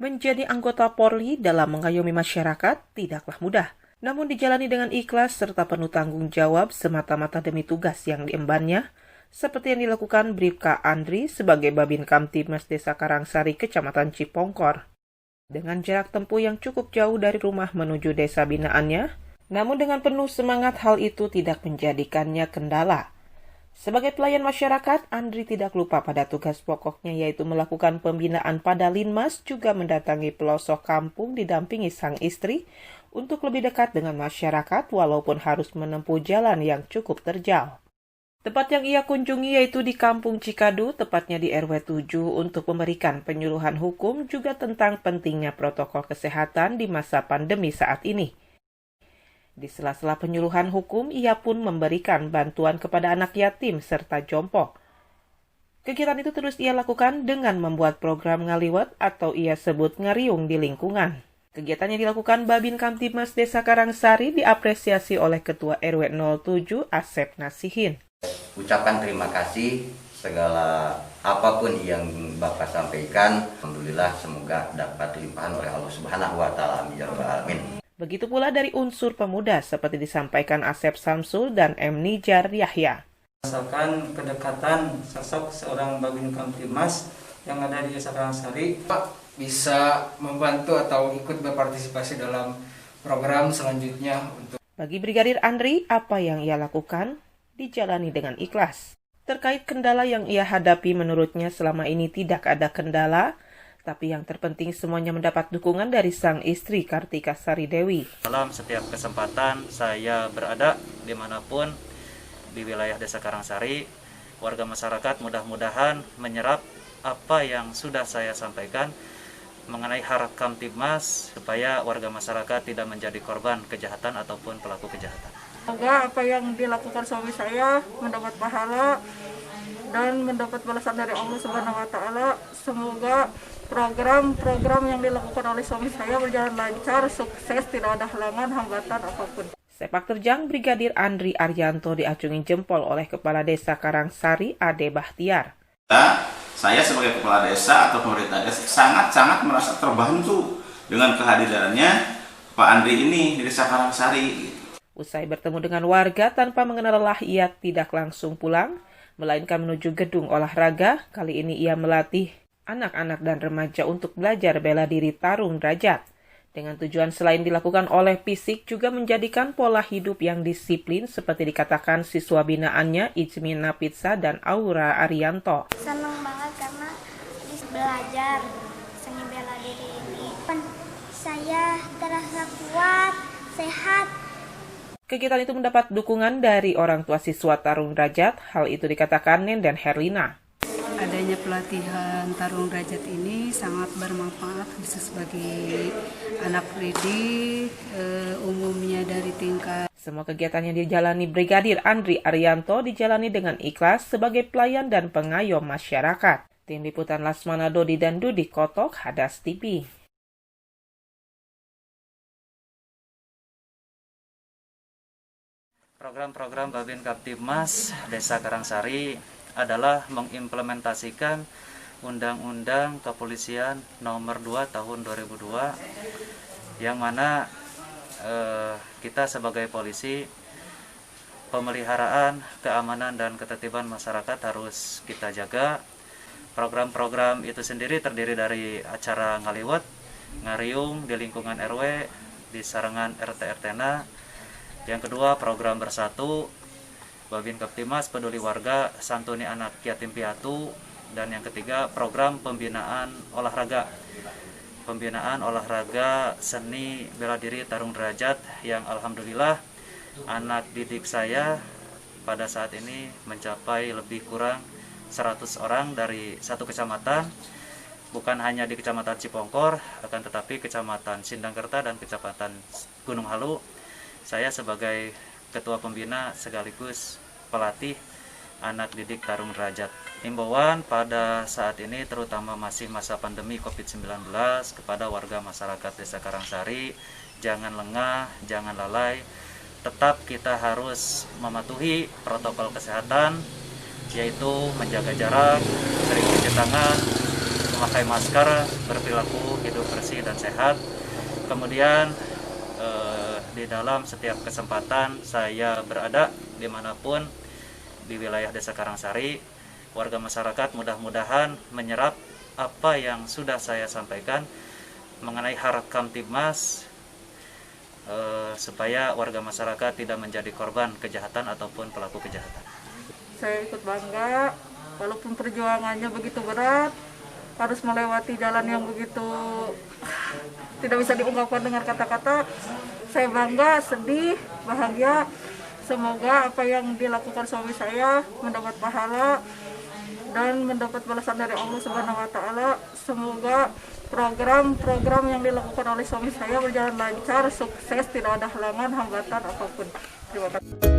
Menjadi anggota Polri dalam mengayomi masyarakat tidaklah mudah, namun dijalani dengan ikhlas serta penuh tanggung jawab semata-mata demi tugas yang diembannya, seperti yang dilakukan Bribka Andri sebagai Babin Kamtibmas Desa Karangsari, Kecamatan Cipongkor. Dengan jarak tempuh yang cukup jauh dari rumah menuju desa binaannya, namun dengan penuh semangat hal itu tidak menjadikannya kendala. Sebagai pelayan masyarakat, Andri tidak lupa pada tugas pokoknya yaitu melakukan pembinaan pada Linmas, juga mendatangi pelosok kampung didampingi sang istri untuk lebih dekat dengan masyarakat walaupun harus menempuh jalan yang cukup terjal. Tempat yang ia kunjungi yaitu di Kampung Cikadu, tepatnya di RW 7, untuk memberikan penyuluhan hukum juga tentang pentingnya protokol kesehatan di masa pandemi saat ini. Di sela-sela penyuluhan hukum, ia pun memberikan bantuan kepada anak yatim serta jompo. Kegiatan itu terus ia lakukan dengan membuat program ngaliwat atau ia sebut ngariung di lingkungan. Kegiatan yang dilakukan Babin Kamtibmas Desa Karangsari diapresiasi oleh Ketua RW 07 Asep Nasihin. Ucapan terima kasih segala apapun yang Bapak sampaikan. Alhamdulillah semoga dapat dilimpahkan oleh Allah Subhanahu wa taala. Amin. Begitu pula dari unsur pemuda seperti disampaikan Asep Samsul dan M. Nijar Yahya. Rasakan kedekatan sosok seorang Babin Kamtibmas yang ada di Desa Karangsari. Pak bisa membantu atau ikut berpartisipasi dalam program selanjutnya untuk. Bagi Brigadir Andri, apa yang ia lakukan dijalani dengan ikhlas. Terkait kendala yang ia hadapi, menurutnya selama ini tidak ada kendala, tapi yang terpenting semuanya mendapat dukungan dari sang istri Kartika Sari Dewi. Dalam setiap kesempatan saya berada dimanapun di wilayah Desa Karangsari, warga masyarakat mudah-mudahan menyerap apa yang sudah saya sampaikan mengenai Harap Kamtibmas supaya warga masyarakat tidak menjadi korban kejahatan ataupun pelaku kejahatan. Semoga apa yang dilakukan suami saya mendapat pahala dan mendapat balasan dari Allah Subhanahu wa taala. Semoga program-program yang dilakukan oleh suami saya berjalan lancar, sukses, tidak ada halangan, hambatan apapun. Sepak terjang Brigadir Andri Arianto diacungi jempol oleh Kepala Desa Karangsari Ade Bahtiar. Saya sebagai Kepala Desa atau pemerintah desa sangat-sangat merasa terbantu dengan kehadirannya Pak Andri ini di Desa Karangsari. Usai bertemu dengan warga tanpa mengenal lelah, ia tidak langsung pulang, melainkan menuju gedung olahraga. Kali ini ia melatih anak-anak dan remaja untuk belajar bela diri tarung derajat. Dengan tujuan selain dilakukan oleh fisik, juga menjadikan pola hidup yang disiplin seperti dikatakan siswa binaannya Ijmina Pizza dan Aura Arianto. Senang banget karena bisa belajar seni bela diri ini. Saya terasa kuat, sehat. Kegiatan itu mendapat dukungan dari orang tua siswa tarung derajat. Hal itu dikatakan Nenden Herlina. Adanya pelatihan tarung derajat ini sangat bermanfaat khusus bagi anak didik umumnya dari tingkat. Semua kegiatan yang dijalani Brigadir Andri Arianto dijalani dengan ikhlas sebagai pelayan dan pengayom masyarakat. Tim Liputan Lasmana Dodi dan Dudi Kotok, Hadas TV. Program-program Babin Kamtibmas Desa Karangsari adalah mengimplementasikan Undang-Undang Kepolisian Nomor 2 Tahun 2002, yang mana kita sebagai polisi, pemeliharaan keamanan dan ketertiban masyarakat harus kita jaga. Program-program itu sendiri terdiri dari acara ngaliwat, ngariung di lingkungan RW, di sarangan RT-RTNA. Yang kedua, program bersatu Babin Kamtibmas peduli warga, santuni anak yatim piatu. Dan yang ketiga, program pembinaan olahraga. Pembinaan olahraga seni bela diri tarung derajat yang alhamdulillah anak didik saya pada saat ini mencapai lebih kurang 100 orang dari satu kecamatan. Bukan hanya di Kecamatan Cipongkor, akan tetapi Kecamatan Sindangkerta dan Kecamatan Gunung Halu. Saya sebagai ketua pembina sekaligus pelatih anak didik tarung derajat. Himbauan pada saat ini terutama masih masa pandemi COVID-19 kepada warga masyarakat Desa Karangsari, jangan lengah, jangan lalai. Tetap kita harus mematuhi protokol kesehatan, yaitu menjaga jarak, sering cuci tangan, memakai masker, berperilaku hidup bersih dan sehat. Kemudian di dalam setiap kesempatan saya berada dimanapun di wilayah Desa Karangsari, warga masyarakat mudah-mudahan menyerap apa yang sudah saya sampaikan mengenai Harap Kamtibmas, supaya warga masyarakat tidak menjadi korban kejahatan ataupun pelaku kejahatan. Saya ikut bangga, walaupun perjuangannya begitu berat, harus melewati jalan yang begitu tidak bisa diungkapkan dengan kata-kata. Saya bangga, sedih, bahagia. Semoga apa yang dilakukan suami saya mendapat pahala dan mendapat balasan dari Allah Subhanahu wa taala. Semoga program-program yang dilakukan oleh suami saya berjalan lancar, sukses, tidak ada halangan, hambatan apapun. Terima kasih.